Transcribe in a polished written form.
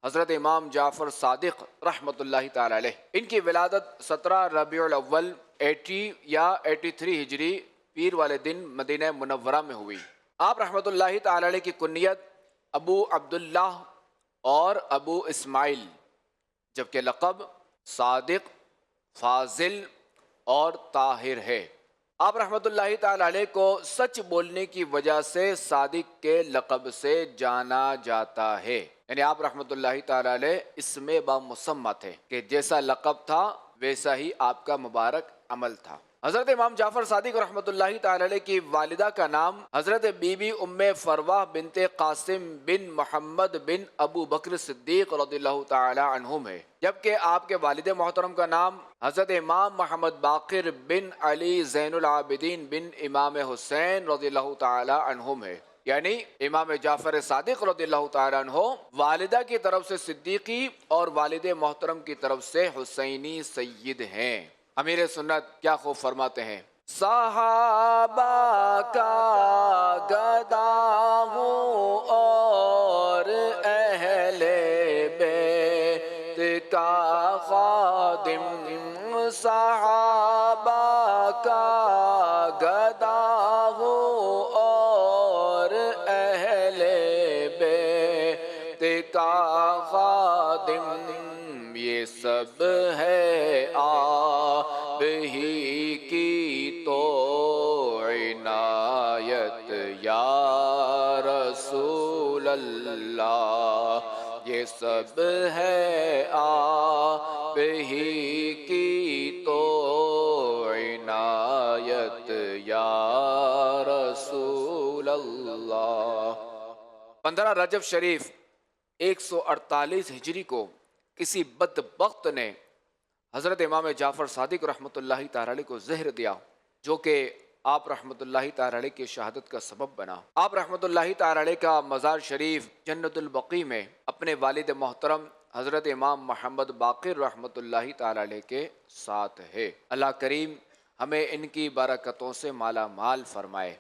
حضرت امام جعفر صادق رحمۃ اللہ تعالی علیہ، ان کی ولادت 17 ربیع الاول 80 یا 83 ہجری پیر والے دن مدینہ منورہ میں ہوئی۔ آپ رحمۃ اللہ تعالی علیہ کی کنیت ابو عبداللہ اور ابو اسماعیل، جبکہ لقب صادق، فاضل اور طاہر ہے۔ آپ رحمۃ اللہ تعالی علیہ کو سچ بولنے کی وجہ سے صادق کے لقب سے جانا جاتا ہے، یعنی آپ رحمۃ اللہ تعالی علیہ اسم بامسمى تھے کہ جیسا لقب تھا ویسا ہی آپ کا مبارک عمل تھا۔ حضرت امام جعفر صادق رحمۃ اللہ تعالی علیہ کی والدہ کا نام حضرت بی بی ام فروہ بنت قاسم بن محمد بن ابو بکر صدیق رضی اللہ تعالی عنہم ہے، جبکہ آپ کے والد محترم کا نام حضرت امام محمد باقر بن علی زین العابدین بن امام حسین رضی اللہ تعالی عنہم ہے، یعنی امام جعفر صادق رضی اللہ تعالی عنہ والدہ کی طرف سے صدیقی اور والد محترم کی طرف سے حسینی سید ہیں۔ امیر سنت کیا خوب فرماتے ہیں، صحابہ کا گدا ہوں اور اہل بیت کا خادم، صحابہ کا گدا ہوں اور اہل بیت کا خادم، یہ سب ہے آپ ہی کی تو عنایت یا رسول اللہ، یہ سب ہے آپ ہی کی تو عنایت یا رسول اللہ۔ 15 رجب شریف 148 ہجری کو کسی بدبخت نے حضرت امام جعفر صادق رحمۃ اللہ تعالی علیہ کو زہر دیا، جو کہ آپ رحمۃ اللہ تعالی علیہ کی شہادت کا سبب بنا۔ آپ رحمۃ اللہ تعالی علیہ کا مزار شریف جنت البقیع میں اپنے والد محترم حضرت امام محمد باقر رحمۃ اللہ تعالی علیہ کے ساتھ ہے۔ اللہ کریم ہمیں ان کی برکتوں سے مالا مال فرمائے۔